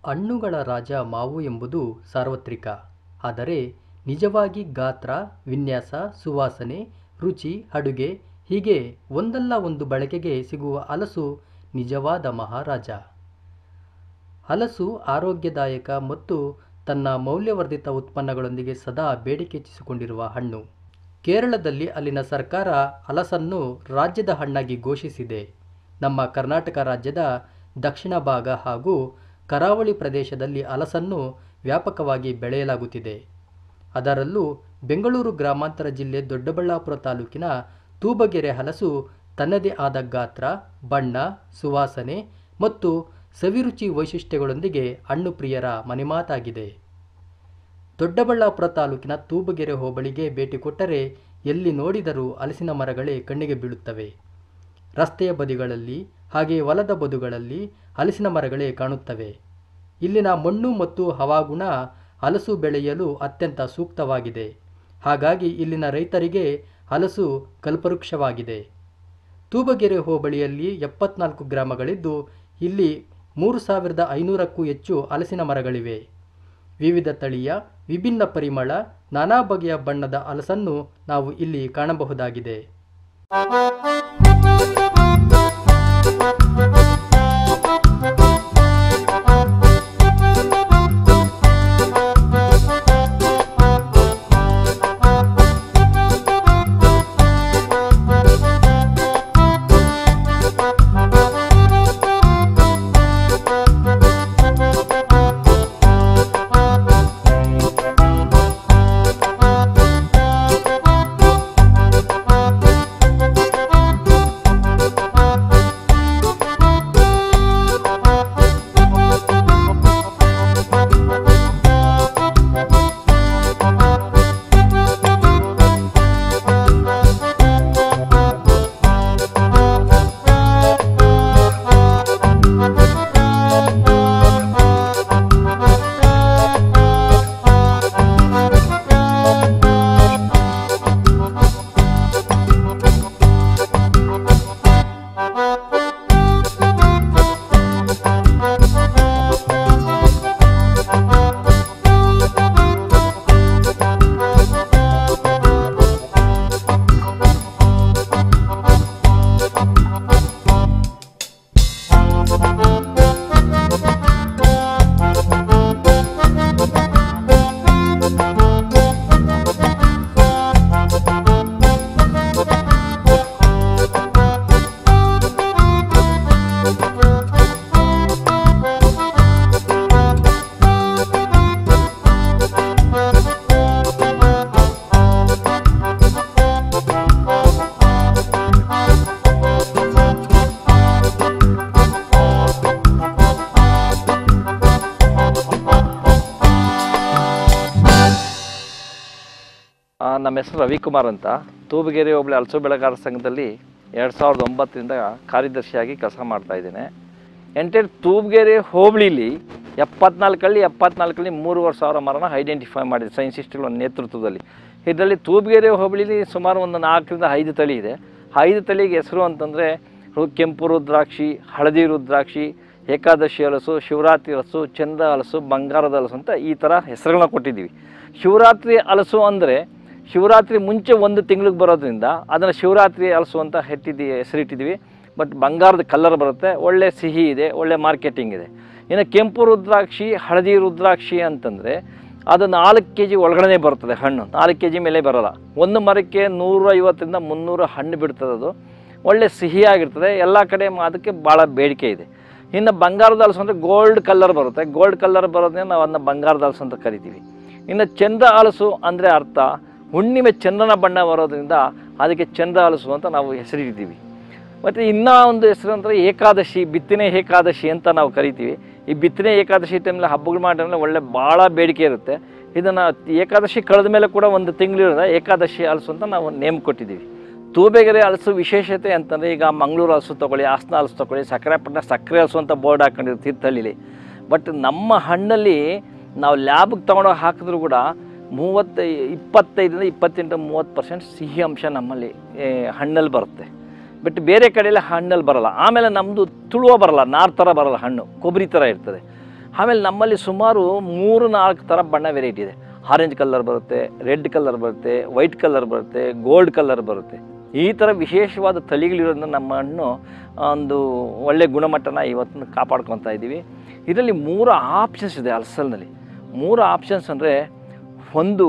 ಹಣ್ಣುಗಳ ರಾಜ ಮಾವು ಎಂಬುದು ಸಾರ್ವತ್ರಿಕ. ಆದರೆ ನಿಜವಾಗಿ ಗಾತ್ರ, ವಿನ್ಯಾಸ, ಸುವಾಸನೆ, ರುಚಿ, ಅಡುಗೆ ಹೀಗೆ ಒಂದಲ್ಲ ಒಂದು ಬಳಕೆಗೆ ಸಿಗುವ ಹಲಸು ನಿಜವಾದ ಮಹಾರಾಜ. ಹಲಸು ಆರೋಗ್ಯದಾಯಕ ಮತ್ತು ತನ್ನ ಮೌಲ್ಯವರ್ಧಿತ ಉತ್ಪನ್ನಗಳೊಂದಿಗೆ ಸದಾ ಬೇಡಿಕೆ ಹೆಚ್ಚಿಸಿಕೊಂಡಿರುವ ಹಣ್ಣು. ಕೇರಳದಲ್ಲಿ ಅಲ್ಲಿನ ಸರ್ಕಾರ ಹಲಸನ್ನು ರಾಜ್ಯದ ಹಣ್ಣಾಗಿ ಘೋಷಿಸಿದೆ. ನಮ್ಮ ಕರ್ನಾಟಕ ರಾಜ್ಯದ ದಕ್ಷಿಣ ಭಾಗ ಹಾಗೂ ಕರಾವಳಿ ಪ್ರದೇಶದಲ್ಲಿ ಹಲಸನ್ನು ವ್ಯಾಪಕವಾಗಿ ಬೆಳೆಯಲಾಗುತ್ತಿದೆ. ಅದರಲ್ಲೂ ಬೆಂಗಳೂರು ಗ್ರಾಮಾಂತರ ಜಿಲ್ಲೆ ದೊಡ್ಡಬಳ್ಳಾಪುರ ತಾಲೂಕಿನ ತೂಬಗೆರೆ ಹಲಸು ತನ್ನದೇ ಆದ ಗಾತ್ರ, ಬಣ್ಣ, ಸುವಾಸನೆ ಮತ್ತು ಸವಿರುಚಿ ವೈಶಿಷ್ಟ್ಯಗಳೊಂದಿಗೆ ಹಣ್ಣು ಪ್ರಿಯರ ಮನೆಮಾತಾಗಿದೆ. ದೊಡ್ಡಬಳ್ಳಾಪುರ ತಾಲೂಕಿನ ತೂಬಗೆರೆ ಹೋಬಳಿಗೆ ಭೇಟಿ ಕೊಟ್ಟರೆ ಎಲ್ಲಿ ನೋಡಿದರೂ ಹಲಸಿನ ಮರಗಳೇ ಕಣ್ಣಿಗೆ ಬೀಳುತ್ತವೆ. ರಸ್ತೆಯ ಬದಿಗಳಲ್ಲಿ ಹಾಗೆ ಹೊಲದ ಬದುಗಳಲ್ಲಿ ಹಲಸಿನ ಮರಗಳೇ ಕಾಣುತ್ತವೆ. ಇಲ್ಲಿನ ಮಣ್ಣು ಮತ್ತು ಹವಾಗುಣ ಹಲಸು ಬೆಳೆಯಲು ಅತ್ಯಂತ ಸೂಕ್ತವಾಗಿದೆ. ಹಾಗಾಗಿ ಇಲ್ಲಿನ ರೈತರಿಗೆ ಹಲಸು ಕಲ್ಪವೃಕ್ಷವಾಗಿದೆ. ತೂಬಗೆರೆ ಹೋಬಳಿಯಲ್ಲಿ 74 ಗ್ರಾಮಗಳಿದ್ದು ಇಲ್ಲಿ 3500ಕ್ಕೂ ಹೆಚ್ಚು ಹಲಸಿನ ಮರಗಳಿವೆ. ವಿವಿಧ ತಳಿಯ, ವಿಭಿನ್ನ ಪರಿಮಳ, ನಾನಾ ಬಗೆಯ ಬಣ್ಣದ ಹಲಸನ್ನು ನಾವು ಇಲ್ಲಿ ಕಾಣಬಹುದಾಗಿದೆ. ನಮ್ಮ ಹೆಸರು ರವಿಕುಮಾರ್ ಅಂತ. ತೂಬಗೆರೆ ಹೋಬಳಿ ಹಲಸು ಬೆಳೆಗಾರರ ಸಂಘದಲ್ಲಿ 2009ರಿಂದ ಕಾರ್ಯದರ್ಶಿಯಾಗಿ ಕೆಲಸ ಮಾಡ್ತಾಯಿದ್ದೇನೆ. ಎಂಟೈರ್ ತೂಬ್ಗೆರೆ ಹೋಬಳಿಲಿ 74 3,500 ಮರನ ಐಡೆಂಟಿಫೈ ಮಾಡಿದೆ ಸೈನ್ಸಿಸ್ಟ್ಗಳ ನೇತೃತ್ವದಲ್ಲಿ. ಇದರಲ್ಲಿ ತೂಬ್ಗೆರೆ ಹೋಬಳಿಲಿ ಸುಮಾರು ಒಂದು 4ರಿಂದ 5 ತಳಿ ಇದೆ. 5 ತಳಿಗೆ ಹೆಸರು ಅಂತಂದರೆ ಕೆಂಪು ರುದ್ರಾಕ್ಷಿ, ಹಳದಿ ರುದ್ರಾಕ್ಷಿ, ಏಕಾದಶಿ ಹಲಸು, ಶಿವರಾತ್ರಿ ಹಲಸು, ಚಂದ್ರ ಹಲಸು, ಬಂಗಾರದ ಹಲಸು ಅಂತ ಈ ಥರ ಹೆಸರುಗಳನ್ನ ಕೊಟ್ಟಿದ್ದೀವಿ. ಶಿವರಾತ್ರಿ ಹಲಸು ಅಂದರೆ ಶಿವರಾತ್ರಿ ಮುಂಚೆ 1 ತಿಂಗಳಿಗೆ ಬರೋದ್ರಿಂದ ಅದನ್ನು ಶಿವರಾತ್ರಿ ಹಲಸು ಅಂತ ಹೆಸರಿಟ್ಟಿದ್ದೀವಿ. ಬಟ್ ಬಂಗಾರದ ಕಲರ್ ಬರುತ್ತೆ, ಒಳ್ಳೆ ಸಿಹಿ ಇದೆ, ಒಳ್ಳೆ ಮಾರ್ಕೆಟಿಂಗ್ ಇದೆ. ಇನ್ನು ಕೆಂಪು ರುದ್ರಾಕ್ಷಿ, ಹಳದಿ ರುದ್ರಾಕ್ಷಿ ಅಂತಂದರೆ ಅದು 4 kg ಒಳಗಡೆ ಬರ್ತದೆ ಹಣ್ಣು, 4 kg ಮೇಲೆ ಬರೋಲ್ಲ. ಒಂದು ಮರಕ್ಕೆ 150ರಿಂದ 300 ಹಣ್ಣು ಬಿಡ್ತದೆ. ಅದು ಒಳ್ಳೆ ಸಿಹಿಯಾಗಿರ್ತದೆ, ಎಲ್ಲ ಕಡೆ ಅದಕ್ಕೆ ಭಾಳ ಬೇಡಿಕೆ ಇದೆ. ಇನ್ನು ಬಂಗಾರದ ಹಲಸು ಅಂದರೆ ಗೋಲ್ಡ್ ಕಲರ್ ಬರುತ್ತೆ, ಗೋಲ್ಡ್ ಕಲರ್ ಬರೋದ್ರಿಂದ ನಾವು ಅದನ್ನ ಬಂಗಾರದ ಹಲಸು ಅಂತ ಕರಿತೀವಿ. ಇನ್ನು ಚಂದ್ರ ಹಲಸು ಅಂದರೆ ಅರ್ಥ ಹುಣ್ಣಿಮೆ ಚಂದ್ರನ ಬಣ್ಣ ಬರೋದ್ರಿಂದ ಅದಕ್ಕೆ ಚಂದ್ರ ಹಲಸು ಅಂತ ನಾವು ಹೆಸರಿಟ್ಟಿದ್ದೀವಿ. ಮತ್ತು ಇನ್ನೂ ಒಂದು ಹೆಸರು ಅಂದರೆ ಏಕಾದಶಿ, ಬಿತ್ತನೆ ಏಕಾದಶಿ ಅಂತ ನಾವು ಕರಿತೀವಿ. ಈ ಬಿತ್ತನೆ ಏಕಾದಶಿ ಟೈಮಲ್ಲಿ ಹಬ್ಬಗಳು ಮಾಡಿದ್ರೆ ಒಳ್ಳೆ ಭಾಳ ಬೇಡಿಕೆ ಇರುತ್ತೆ. ಇದನ್ನು ಏಕಾದಶಿ ಕಳೆದ ಮೇಲೆ ಕೂಡ 1 ತಿಂಗಳಿರೋದ ಏಕಾದಶಿ ಹಲಸು ಅಂತ ನಾವು ನೇಮ್ ಕೊಟ್ಟಿದ್ದೀವಿ. ತೂಬೆಗೆರೆ ಹಲಸು ವಿಶೇಷತೆ ಅಂತಂದರೆ ಈಗ ಮಂಗಳೂರು ಹಲಸು ತೊಗೊಳ್ಳಿ, ಹಾಸನ ಹಲಸು ತೊಗೊಳ್ಳಿ, ಸಕ್ಕರೆಪಟ್ಟಣ ಸಕ್ಕರೆ ಹಲಸು ಅಂತ ಬೋರ್ಡ್ ಹಾಕೊಂಡಿರ್ತೀವಿ ತೀರ್ಥಹಳ್ಳಿಲಿ. ಬಟ್ ನಮ್ಮ ಹಣ್ಣಲ್ಲಿ ನಾವು ಲ್ಯಾಬ್ಗೆ ತೊಗೊಂಡೋಗಿ ಹಾಕಿದ್ರೂ ಕೂಡ 25ರಿಂದ 28-30% ಸಿಹಿ ಅಂಶ ನಮ್ಮಲ್ಲಿ ಹಣ್ಣಲ್ಲಿ ಬರುತ್ತೆ. ಬಟ್ ಬೇರೆ ಕಡೆಯಲ್ಲಿ ಹಣ್ಣಲ್ಲಿ ಬರೋಲ್ಲ. ಆಮೇಲೆ ನಮ್ಮದು ತುಳುವ ಬರೋಲ್ಲ, ನಾರು ಥರ ಬರೋಲ್ಲ, ಹಣ್ಣು ಕೊಬ್ಬರಿ ಥರ ಇರ್ತದೆ. ಆಮೇಲೆ ನಮ್ಮಲ್ಲಿ ಸುಮಾರು 3-4 ಥರ ಬಣ್ಣ ವೆರೈಟಿ ಇದೆ. ಆರೆಂಜ್ ಕಲರ್ ಬರುತ್ತೆ, ರೆಡ್ ಕಲರ್ ಬರುತ್ತೆ, ವೈಟ್ ಕಲರ್ ಬರುತ್ತೆ, ಗೋಲ್ಡ್ ಕಲರ್ ಬರುತ್ತೆ. ಈ ಥರ ವಿಶೇಷವಾದ ತಳಿಗಳಿರೋದನ್ನ ನಮ್ಮ ಹಣ್ಣು ಒಂದು ಒಳ್ಳೆ ಗುಣಮಟ್ಟನ ಇವತ್ತು ಕಾಪಾಡ್ಕೊತಾ ಇದ್ದೀವಿ. ಇದರಲ್ಲಿ 3 ಆಪ್ಷನ್ಸ್ ಇದೆ ಹಲಸಲ್ಲಿ. 3 ಆಪ್ಷನ್ಸ್ ಅಂದರೆ, ಒಂದು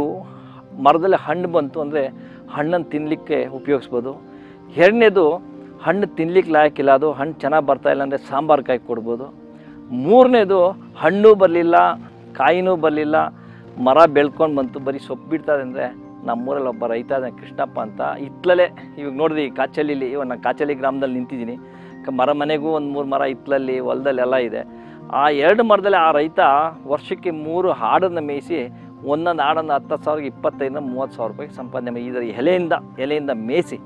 ಮರದಲ್ಲಿ ಹಣ್ಣು ಬಂತು ಅಂದರೆ ಹಣ್ಣನ್ನು ತಿನ್ನಲಿಕ್ಕೆ ಉಪಯೋಗಿಸ್ಬೋದು. ಎರಡನೇದು ಹಣ್ಣು ತಿನ್ಲಿಕ್ಕೆ ಲಾಯಕ್ಕಿಲ್ಲ, ಅದು ಹಣ್ಣು ಚೆನ್ನಾಗಿ ಬರ್ತಾಯಿಲ್ಲ ಅಂದರೆ ಸಾಂಬಾರು ಕಾಯಿ ಕೊಡ್ಬೋದು. ಮೂರನೇದು ಹಣ್ಣು ಬರಲಿಲ್ಲ, ಕಾಯಿನೂ ಬರಲಿಲ್ಲ, ಮರ ಬೆಳ್ಕೊಂಡು ಬಂತು, ಬರೀ ಸೊಪ್ಪು ಬಿಡ್ತಾಯಿದೆ ಅಂದರೆ ನಮ್ಮೂರಲ್ಲಿ ಒಬ್ಬ ರೈತ ಇದ್ದಾನೆ ಕೃಷ್ಣಪ್ಪ ಅಂತ. ಇತ್ತಲೇ ಇವಾಗ ನೋಡಿದ್ರಿ ಕಾಚಳ್ಳಿಲಿ, ಇವಾಗ ನಾನು ಕಾಚಳ್ಳಿ ಗ್ರಾಮದಲ್ಲಿ ನಿಂತಿದ್ದೀನಿ. ಮನೆಗೂ ಒಂದು 3 ಮರ ಇತ್ತಲಲ್ಲಿ ಹೊಲದಲ್ಲಿ ಎಲ್ಲ ಇದೆ. ಆ 2 ಮರದಲ್ಲಿ ಆ ರೈತ ವರ್ಷಕ್ಕೆ 3 ಆಡನ್ನು ಮೇಯಿಸಿ ಒಂದೊಂದು ಆಡನ್ನು 10,000, 25,000-30,000 ರೂಪಾಯಿಗೆ ಸಂಪಾದನೆ ಮಾಡಿ ಇದರ ಎಲೆಯಿಂದ ಮೇಯಿಸಿ.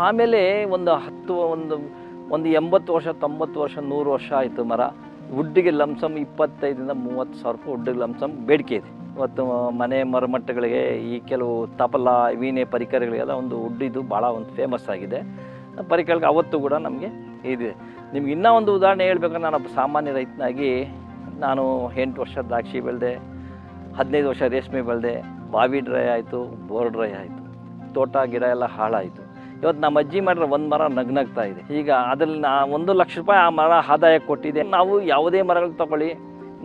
ಆಮೇಲೆ ಒಂದು 80 ವರ್ಷ, 90 ವರ್ಷ, 100 ವರ್ಷ ಆಯಿತು ಮರ. ವುಡ್ಡಿಗೆ ಲಂಸಮ್ 25,000-30,000 ರೂಪಾಯಿ ವುಡ್ಡಿಗೆ ಲಂಸಮ್ ಬೇಡಿಕೆ ಇದೆ. ಇವತ್ತು ಮನೆ ಮರಮಟ್ಟಗಳಿಗೆ ಈ ಕೆಲವು ತಪಲ ವೀಣೆ ಪರಿಕರಗಳಿಗೆಲ್ಲ ಒಂದು ವುಡ್ಡಿದು ಭಾಳ ಒಂದು ಫೇಮಸ್ ಆಗಿದೆ. ಪರಿಕರಗಳಿಗೆ ಅವತ್ತು ಕೂಡ ನಮಗೆ ಇದೆ. ನಿಮ್ಗೆ ಇನ್ನೂ ಒಂದು ಉದಾಹರಣೆ ಹೇಳ್ಬೇಕಂದ್ರೆ, ನಾನೊಬ್ಬ ಸಾಮಾನ್ಯ ರೈತನಾಗಿ ನಾನು 8 ವರ್ಷ ದ್ರಾಕ್ಷಿ ಬೆಳೆದೆ, 15 ವರ್ಷ ರೇಷ್ಮೆ ಬೆಳೆದೆ. ಬಾವಿ ಡ್ರೈ ಆಯಿತು, ಬೋರ್ ಡ್ರೈ ಆಯಿತು, ತೋಟ ಗಿಡ ಎಲ್ಲ ಹಾಳಾಯಿತು. ಇವತ್ತು ನಮ್ಮ ಅಜ್ಜಿ ಮಾಡಿದ್ರೆ 1 ಮರ ನಗ್ನಗ್ತಾ ಇದೆ. ಈಗ ಅದರಲ್ಲಿ 1 ಲಕ್ಷ ರೂಪಾಯಿ ಆ ಮರ ಆದಾಯ ಕೊಟ್ಟಿದೆ. ನಾವು ಯಾವುದೇ ಮರಗಳು ತೊಗೊಳ್ಳಿ,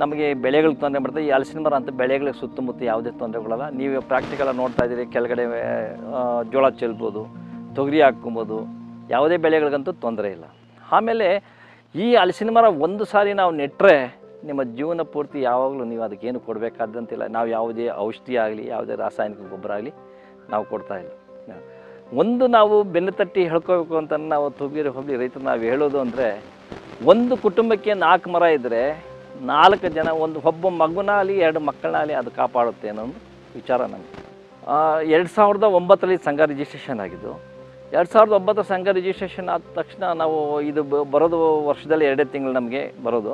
ನಮಗೆ ಬೆಳೆಗಳಿಗೆ ತೊಂದರೆ ಬರ್ತದೆ. ಈ ಹಲಸಿನ ಮರ ಅಂತ ಬೆಳೆಗಳಿಗೆ ಸುತ್ತಮುತ್ತ ಯಾವುದೇ ತೊಂದರೆಗಳಲ್ಲ. ನೀವು ಪ್ರಾಕ್ಟಿಕಲ್ ನೋಡ್ತಾ ಇದ್ದೀರಿ, ಕೆಳಗಡೆ ಜೋಳ ಚೆಲ್ಬೋದು, ತೊಗರಿ ಹಾಕ್ಕೊಬೋದು, ಯಾವುದೇ ಬೆಳೆಗಳಿಗಂತೂ ತೊಂದರೆ ಇಲ್ಲ. ಆಮೇಲೆ ಈ ಹಲಸಿನ ಮರ ಒಂದು ಸಾರಿ ನಾವು ನೆಟ್ಟರೆ ನಿಮ್ಮ ಜೀವನ ಪೂರ್ತಿ ಯಾವಾಗಲೂ ನೀವು ಅದಕ್ಕೇನು ಕೊಡಬೇಕಾದಂತಿಲ್ಲ. ನಾವು ಯಾವುದೇ ಔಷಧಿ ಆಗಲಿ, ಯಾವುದೇ ರಾಸಾಯನಿಕ ಗೊಬ್ಬರ ಆಗಲಿ ನಾವು ಕೊಡ್ತಾಯಿಲ್ಲ. ಒಂದು ನಾವು ಬೆನ್ನು ತಟ್ಟಿ ಹೇಳ್ಕೋಬೇಕು ಅಂತ ನಾವು ತೂಬೆಗೆರೆ ಹೋಬಳಿ ರೈತರು ನಾವು ಹೇಳೋದು ಅಂದರೆ, ಒಂದು ಕುಟುಂಬಕ್ಕೆ 4 ಮರ ಇದ್ದರೆ 4 ಜನ, ಒಬ್ಬ ಮಗುನಾಗಲಿ 2 ಮಕ್ಕಳನ್ನಾಗಲಿ ಅದು ಕಾಪಾಡುತ್ತೆ ಅನ್ನೋ ಒಂದು ವಿಚಾರ ನಮಗೆ. 2009ರಲ್ಲಿ ಸಂಘ ರಿಜಿಸ್ಟ್ರೇಷನ್ ಆಗಿದ್ದು. 2009 ಸಂಘ ರಿಜಿಸ್ಟ್ರೇಷನ್ ಆದ ತಕ್ಷಣ ನಾವು ಇದು ಬರೋದು ವರ್ಷದಲ್ಲಿ 2 ತಿಂಗಳು ನಮಗೆ ಬರೋದು.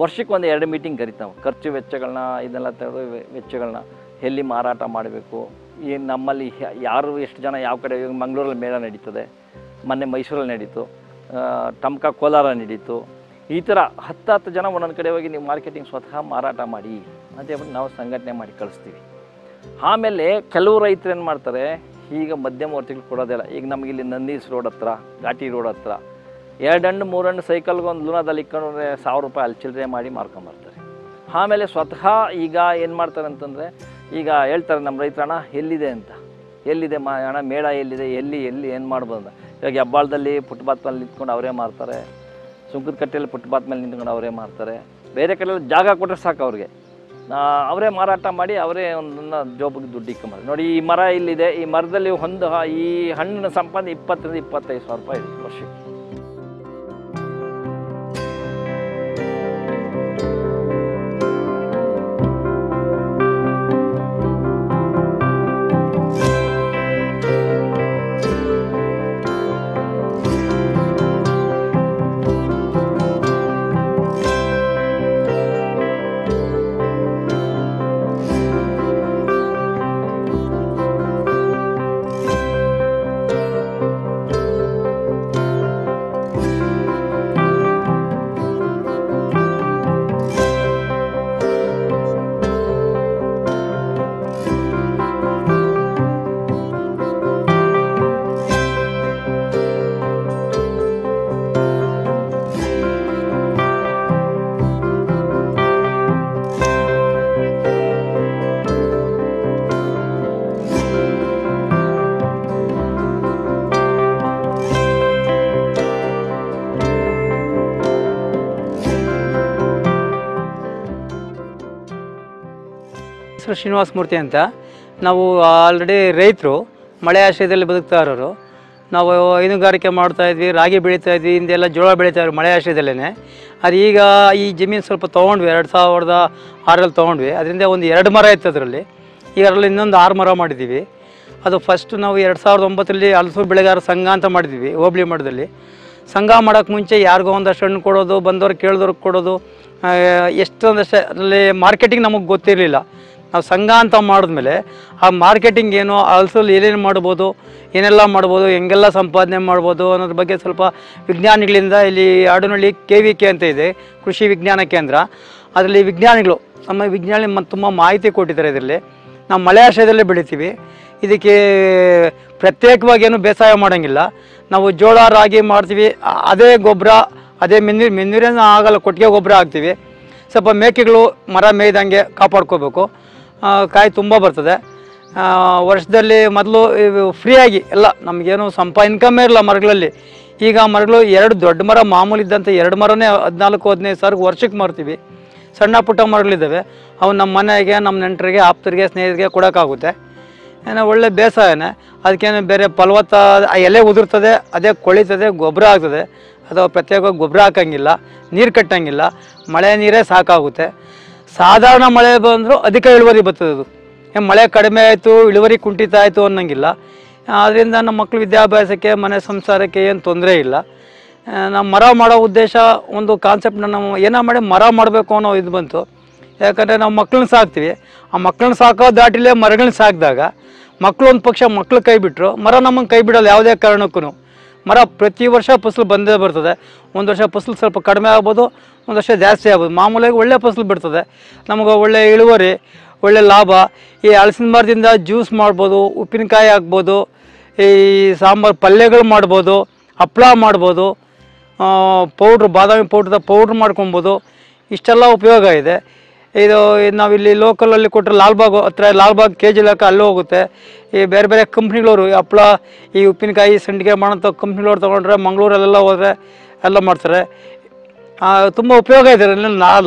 ವರ್ಷಕ್ಕೆ 2 ಮೀಟಿಂಗ್ ಕರಿತಾವೆ. ಖರ್ಚು ವೆಚ್ಚಗಳನ್ನ ಇದೆಲ್ಲ ತೆಗೆದು ವೆಚ್ಚಗಳನ್ನ ಎಲ್ಲಿ ಮಾರಾಟ ಮಾಡಬೇಕು, ಈ ನಮ್ಮಲ್ಲಿ ಯಾರು ಎಷ್ಟು ಜನ ಯಾವ ಕಡೆ. ಇವಾಗ ಮಂಗಳೂರಲ್ಲಿ ಮೇಳ ನಡೀತದೆ, ಮೊನ್ನೆ ಮೈಸೂರಲ್ಲಿ ನಡೀತು, ಟಮ್ಕ ಕೋಲಾರ ನಡೀತು. ಈ ಥರ 10 ಜನ ಒಂದೊಂದು ಕಡೆ ಹೋಗಿ ನೀವು ಮಾರ್ಕೆಟಿಂಗ್ ಸ್ವತಃ ಮಾರಾಟ ಮಾಡಿ ಅಂತ ಹೇಳ್ಬಿಟ್ಟು ನಾವು ಸಂಘಟನೆ ಮಾಡಿ ಕಳಿಸ್ತೀವಿ. ಆಮೇಲೆ ಕೆಲವು ರೈತರು ಏನು ಮಾಡ್ತಾರೆ, ಈಗ ಮಧ್ಯಮವರ್ತಿಗಳು ಕೊಡೋದಿಲ್ಲ. ಈಗ ನಮಗಿಲ್ಲಿ ನಂದೀಸ್ ರೋಡ್ ಹತ್ರ, ಘಾಟಿ ರೋಡ್ ಹತ್ರ 2 ಹಣ್ಣು 3 ಹಣ್ಣು ಸೈಕಲ್ಗೆ ಒಂದು ಲೂನಾದಲ್ಲಿ ಇಕ್ಕೊಂಡ್ರೆ 1,000 ರೂಪಾಯಿ ಅಲ್ಲಿ ಚಿಲ್ಲರೆ ಮಾಡಿ ಮಾರ್ಕೊಂಬರ್ತಾರೆ. ಆಮೇಲೆ ಸ್ವತಃ ಈಗ ಏನು ಮಾಡ್ತಾರೆ ಅಂತಂದರೆ, ಈಗ ಹೇಳ್ತಾರೆ ನಮ್ಮ ರೈತರಣ್ಣ ಎಲ್ಲಿದೆ ಅಂತ, ಎಲ್ಲಿದೆ ಅಣ್ಣ ಮೇಳ ಎಲ್ಲಿದೆ, ಎಲ್ಲಿ ಏನು ಮಾಡ್ಬೋದು ಅಂತ. ಇವಾಗ ಹೆಬ್ಬಾಳದಲ್ಲಿ ಫುಟ್ಪಾತ್ ಮೇಲೆ ನಿಂತ್ಕೊಂಡು ಅವರೇ ಮಾರ್ತಾರೆ, ಸುಂಕದ ಕಟ್ಟೆಯಲ್ಲಿ ಫುಟ್ಪಾತ್ ಮೇಲೆ ನಿಂತ್ಕೊಂಡು ಅವರೇ ಮಾರ್ತಾರೆ. ಬೇರೆ ಕಡೆಯಲ್ಲಿ ಜಾಗ ಕೊಟ್ಟರೆ ಸಾಕು ಅವ್ರಿಗೆ, ಅವರೇ ಮಾರಾಟ ಮಾಡಿ ಅವರೇ ಒಂದನ್ನು ಜೋಬಿಗೆ ದುಡ್ಡು ಇಕ್ಕೊಂಬಾರ್ದು. ನೋಡಿ ಈ ಮರ ಇಲ್ಲಿದೆ, ಈ ಮರದಲ್ಲಿ ಈ ಹಣ್ಣಿನ ಸಂಪಾದನೆ 20,000-25,000 ರೂಪಾಯಿ ಇದೆ ವರ್ಷಕ್ಕೆ. ಹೆಸರು ಶ್ರೀನಿವಾಸ ಮೂರ್ತಿ ಅಂತ. ನಾವು ಆಲ್ರೆಡಿ ರೈತರು, ಮಳೆ ಆಶ್ರಯದಲ್ಲಿ ಬದುಕ್ತಾ ಇರೋರು. ನಾವು ಹೈನುಗಾರಿಕೆ ಮಾಡ್ತಾಯಿದ್ವಿ, ರಾಗಿ ಬೆಳೀತಾಯಿದ್ವಿ, ಹಿಂದೆಲ್ಲ ಜೋಳ ಬೆಳೀತಾಯಿದ್ವಿ ಮಳೆ ಆಶ್ರಯದಲ್ಲೇ. ಅದು ಈಗ ಈ ಜಮೀನು ಸ್ವಲ್ಪ ತೊಗೊಂಡ್ವಿ, 2006 ತೊಗೊಂಡ್ವಿ. ಅದರಿಂದ ಒಂದು 2 ಮರ ಇತ್ತು ಅದರಲ್ಲಿ. ಈಗ ಅದರಲ್ಲಿ ಇನ್ನೊಂದು 6 ಮರ ಮಾಡಿದ್ದೀವಿ. ಅದು ಫಸ್ಟ್ ನಾವು 2009 ಹಲಸೂರು ಬೆಳೆಗಾರ ಸಂಘ ಅಂತ ಮಾಡಿದ್ವಿ ಹೋಬಳಿ ಮಟ್ಟದಲ್ಲಿ. ಸಂಘ ಮಾಡೋಕ್ಕೆ ಮುಂಚೆ ಯಾರಿಗೋ ಒಂದಷ್ಟು ಹಣ್ಣು ಕೊಡೋದು, ಬಂದವ್ರು ಕೇಳಿದವ್ರಿಗೆ ಕೊಡೋದು, ಎಷ್ಟೊಂದಷ್ಟು ಅದರಲ್ಲಿ ಮಾರ್ಕೆಟಿಂಗ್ ನಮಗೆ ಗೊತ್ತಿರಲಿಲ್ಲ. ನಾವು ಸಂಘ ಅಂತ ಮಾಡಿದ್ಮೇಲೆ ಆ ಮಾರ್ಕೆಟಿಂಗ್ ಏನು, ಹಲಸಲ್ಲಿ ಏನೇನು ಮಾಡ್ಬೋದು, ಏನೆಲ್ಲ ಮಾಡ್ಬೋದು, ಹೆಂಗೆಲ್ಲ ಸಂಪಾದನೆ ಮಾಡ್ಬೋದು ಅನ್ನೋದ್ರ ಬಗ್ಗೆ ಸ್ವಲ್ಪ ವಿಜ್ಞಾನಿಗಳಿಂದ ಇಲ್ಲಿ ಆಡುನಳ್ಳಿ KVK ಅಂತ ಇದೆ, ಕೃಷಿ ವಿಜ್ಞಾನ ಕೇಂದ್ರ. ಅದರಲ್ಲಿ ವಿಜ್ಞಾನಿಗಳು ನಮ್ಮ ವಿಜ್ಞಾನಿ ತುಂಬ ಮಾಹಿತಿ ಕೊಟ್ಟಿದ್ದಾರೆ. ಇದರಲ್ಲಿ ನಾವು ಮಳೆ ಆಶ್ರಯದಲ್ಲೇ ಬೆಳಿತೀವಿ. ಇದಕ್ಕೆ ಪ್ರತ್ಯೇಕವಾಗಿ ಏನು ಬೇಸಾಯ ಮಾಡೋಂಗಿಲ್ಲ. ನಾವು ಜೋಳ ರಾಗಿ ಮಾಡ್ತೀವಿ, ಅದೇ ಗೊಬ್ಬರ, ಅದೇ ಮೆನ್ನೂರೇನು ಆಗಲ್ಲ, ಕೊಟ್ಟಿಗೆ ಗೊಬ್ಬರ ಹಾಕ್ತೀವಿ. ಸ್ವಲ್ಪ ಮೇಕೆಗಳು ಮರ ಮೇಯ್ದಂಗೆ ಕಾಪಾಡ್ಕೋಬೇಕು. ಕಾಯಿ ತುಂಬ ಬರ್ತದೆ. ವರ್ಷದಲ್ಲಿ ಮೊದಲು ಫ್ರೀಯಾಗಿ ಎಲ್ಲ ನಮಗೇನು ಇನ್ಕಮ್ಮೇ ಇರಲ್ಲ ಮರಗಳಲ್ಲಿ. ಈಗ ಮರಗಳು 2 ದೊಡ್ಡ ಮರ ಮಾಮೂಲಿದ್ದಂಥ 2 ಮರನೇ 14-15 ಸಾವಿರಕ್ಕೆ ವರ್ಷಕ್ಕೆ ಮಾರ್ತೀವಿ. ಸಣ್ಣ ಪುಟ್ಟ ಮರಗಳಿದ್ದಾವೆ, ಅವು ನಮ್ಮ ಮನೆಗೆ, ನಮ್ಮ ನೆಂಟರಿಗೆ, ಆಪ್ತರಿಗೆ, ಸ್ನೇಹಿತರಿಗೆ ಕೊಡೋಕ್ಕಾಗುತ್ತೆ. ಏನೋ ಒಳ್ಳೆ ಬೇಸಾಯನೇ. ಅದಕ್ಕೇನು ಬೇರೆ ಫಲವತ್ತ ಎಲೆ ಉದುರ್ತದೆ, ಅದೇ ಕೊಳಿತದೆ, ಗೊಬ್ಬರ ಆಗ್ತದೆ. ಅದು ಪ್ರತ್ಯೇಕವಾಗಿ ಗೊಬ್ಬರ ಹಾಕೋಂಗಿಲ್ಲ, ನೀರು ಕಟ್ಟೋಂಗಿಲ್ಲ, ಮಳೆ ನೀರೇ ಸಾಕಾಗುತ್ತೆ. ಸಾಧಾರಣ ಮಳೆ ಬಂದರೂ ಅಧಿಕ ಇಳುವರಿ ಬರ್ತದೆ. ಅದು ಮಳೆ ಕಡಿಮೆ ಆಯಿತು, ಇಳುವರಿ ಕುಂಠಿತ ಆಯಿತು ಅನ್ನೋಂಗಿಲ್ಲ. ಆದ್ದರಿಂದ ನಮ್ಮ ಮಕ್ಕಳ ವಿದ್ಯಾಭ್ಯಾಸಕ್ಕೆ, ಮನೆ ಸಂಸಾರಕ್ಕೆ ಏನು ತೊಂದರೆ ಇಲ್ಲ. ನಾವು ಮರ ಮಾಡೋ ಉದ್ದೇಶ, ಒಂದು ಕಾನ್ಸೆಪ್ಟ್ನ ನಾವು ಏನೋ ಮಾಡಿ ಮರ ಮಾಡಬೇಕು ಅನ್ನೋ ಇದು ಬಂತು. ಯಾಕಂದರೆ ನಾವು ಮಕ್ಕಳನ್ನ ಸಾಕ್ತೀವಿ, ಆ ಮಕ್ಕಳನ್ನ ಸಾಕೋ ದಾಟಿಲೇ ಮರಗಳನ್ನ ಸಾಕಿದಾಗ ಮಕ್ಕಳು ಒಂದು ಪಕ್ಷ ಮಕ್ಕಳು ಕೈ ಬಿಟ್ಟರು, ಮರ ನಮಗೆ ಕೈ ಬಿಡೋಲ್ಲ ಯಾವುದೇ ಕಾರಣಕ್ಕೂ. ಮರ ಪ್ರತಿ ವರ್ಷ ಫಸಲು ಬಂದೇ ಬರ್ತದೆ. ಒಂದು ವರ್ಷ ಫಸಲು ಸ್ವಲ್ಪ ಕಡಿಮೆ ಆಗ್ಬೋದು, ಒಂದು ವರ್ಷ ಜಾಸ್ತಿ ಆಗ್ಬೋದು. ಮಾಮೂಲಿಯಾಗಿ ಒಳ್ಳೆ ಫಸಲು ಬಿಡ್ತದೆ, ನಮಗೆ ಒಳ್ಳೆ ಇಳುವರಿ, ಒಳ್ಳೆ ಲಾಭ. ಈ ಹಲಸಿನ ಮರದಿಂದ ಜ್ಯೂಸ್ ಮಾಡ್ಬೋದು, ಉಪ್ಪಿನಕಾಯಿ ಹಾಕ್ಬೋದು, ಈ ಸಾಂಬಾರು ಪಲ್ಯಗಳು ಮಾಡ್ಬೋದು, ಹಪ್ಪಳ ಮಾಡ್ಬೋದು, ಬಾದಾಮಿ ಪೌಡ್ರ್ ಮಾಡ್ಕೊಬೋದು. ಇಷ್ಟೆಲ್ಲ ಉಪಯೋಗ ಇದೆ. ಇದು ನಾವಿಲ್ಲಿ ಲೋಕಲಲ್ಲಿ ಕೊಟ್ಟರೆ ಲಾಲ್ಬಾಗ್ ಹತ್ರ, ಲಾಲ್ಬಾಗ್ KG ಲೆಕ್ಕ ಅಲ್ಲೂ ಹೋಗುತ್ತೆ. ಈ ಬೇರೆ ಬೇರೆ ಕಂಪ್ನಿಗಳವರು ಹಪ್ಪಳ, ಈ ಉಪ್ಪಿನಕಾಯಿ ಸಂಡಿಗೆ ಮಾಡೋಂಥ ಕಂಪ್ನಿಗಳವ್ರು ತೊಗೊಂಡ್ರೆ, ಮಂಗಳೂರಲ್ಲೆಲ್ಲ ಹೋದರೆ ಎಲ್ಲ ಮಾಡ್ತಾರೆ. ತುಂಬ ಉಪಯೋಗ ಇದೆ.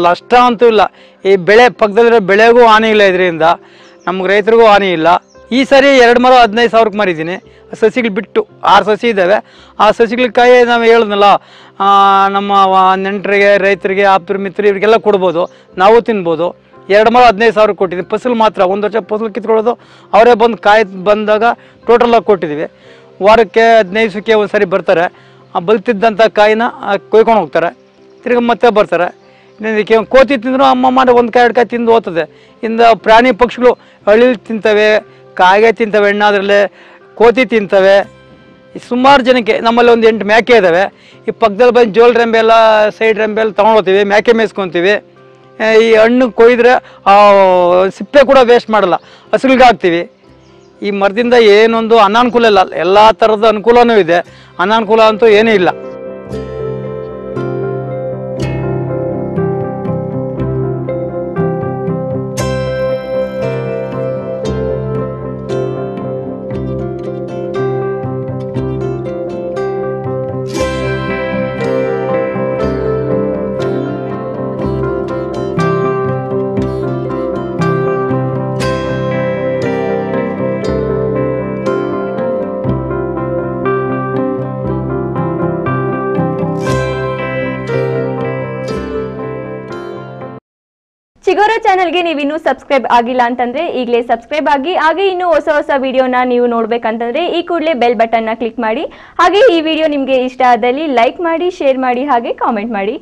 ನಷ್ಟ ಅಂತೂ ಇಲ್ಲ. ಈ ಬೆಳೆ ಪಕ್ಕದಲ್ಲಿರೋ ಬೆಳೆಗೂ ಹಾನಿ ಇಲ್ಲ, ಇದರಿಂದ ನಮ್ಗೆ ರೈತರಿಗೂ ಹಾನಿ ಇಲ್ಲ. ಈ ಸರಿ 2 ಮರ 15 ಸಾವಿರಕ್ಕೆ ಮಾರಿದ್ದೀನಿ. ಸಸಿಗಳು ಬಿಟ್ಟು 6 ಸಸಿ ಇದ್ದಾವೆ. ಆ ಸಸಿಗಳ ಕಾಯಿ ನಾವು ಹೇಳಿದ್ನಲ್ಲ, ನಮ್ಮ ನೆಂಟರಿಗೆ, ರೈತರಿಗೆ, ಆಪ್ತರು, ಮಿತ್ರರು ಇವರಿಗೆಲ್ಲ ಕೊಡ್ಬೋದು, ನಾವು ತಿನ್ಬೋದು. 2 ಮರ 15 ಸಾವಿರಕ್ಕೆ ಕೊಟ್ಟಿದ್ದೀವಿ. ಫಸಲು ಮಾತ್ರ 1 ವರ್ಷ ಫಸಲು ಕಿತ್ಕೊಳ್ಳೋದು, ಅವರೇ ಬಂದು ಕಾಯಿ ಬಂದಾಗ ಟೋಟಲಾಗಿ ಕೊಟ್ಟಿದ್ದೀವಿ. ವಾರಕ್ಕೆ 15 ದಿವಸಕ್ಕೆ ಒಂದು ಸರಿ ಬರ್ತಾರೆ. ಬಲ್ತಿದ್ದಂಥ ಕಾಯಿನ ಕೊಯ್ಕೊಂಡು ಹೋಗ್ತಾರೆ, ತಿರ್ಗಿ ಮತ್ತೆ ಬರ್ತಾರೆ. ಇದಕ್ಕೆ ಕೋತಿ ತಿಂದರೂ ಅಮ್ಮ ಮಾಡಿ 1 ಕಾಯಿ 2 ಕಾಯಿ ತಿಂದು ಹೋಗ್ತದೆ. ಇಂದ ಪ್ರಾಣಿ ಪಕ್ಷಿಗಳು ಹಳ್ಳಿಲಿ ತಿಂತವೆ, ಕಾಯಿಗೆ ತಿಂತವೆ, ಎಣ್ಣಾದ್ರಲ್ಲೇ ಕೋತಿ ತಿಂತವೆ. ಸುಮಾರು ಜನಕ್ಕೆ ನಮ್ಮಲ್ಲಿ ಒಂದು 8 ಮೇಕೆ ಇದ್ದಾವೆ. ಈ ಪಕ್ಕದಲ್ಲಿ ಬಂದು ಜೋಳ ರೆಂಬೆ ಎಲ್ಲ, ಸೈಡ್ ರೆಂಬೆ ಎಲ್ಲ ತೊಗೊಂಡೋಗ್ತೀವಿ, ಮೇಕೆ ಮೇಯಿಸ್ಕೊತೀವಿ. ಈ ಹಣ್ಣು ಕೊಯ್ದರೆ ಸಿಪ್ಪೆ ಕೂಡ ವೇಸ್ಟ್ ಮಾಡಲ್ಲ, ಹಸುಗಳಿಗೆ ಹಾಕ್ತೀವಿ. ಈ ಮರದಿಂದ ಏನೊಂದು ಅನಾನುಕೂಲ ಇಲ್ಲ, ಎಲ್ಲ ಥರದ ಅನುಕೂಲನೂ ಇದೆ, ಅನಾನುಕೂಲ ಅಂತೂ ಏನೂ ಇಲ್ಲ. ಚಿಗೋರಾ ಚಾನೆಲ್ಗೆ ನೀವು ಇನ್ನೂ ಸಬ್ಸ್ಕ್ರೈಬ್ ಆಗಿಲ್ಲ ಅಂತಂದ್ರೆ ಈಗಲೇ ಸಬ್ಸ್ಕ್ರೈಬ್ ಆಗಿ. ಹಾಗೆ ಇನ್ನೂ ಹೊಸ ವಿಡಿಯೋನ ನೀವು ನೋಡ್ಬೇಕಂತಂದ್ರೆ ಈ ಕೂಡಲೇ ಬೆಲ್ ಬಟನ್ನ ಕ್ಲಿಕ್ ಮಾಡಿ. ಹಾಗೆ ಈ ವಿಡಿಯೋ ನಿಮಗೆ ಇಷ್ಟ ಆದಲ್ಲಿ ಲೈಕ್ ಮಾಡಿ, ಶೇರ್ ಮಾಡಿ, ಹಾಗೆ ಕಾಮೆಂಟ್ ಮಾಡಿ.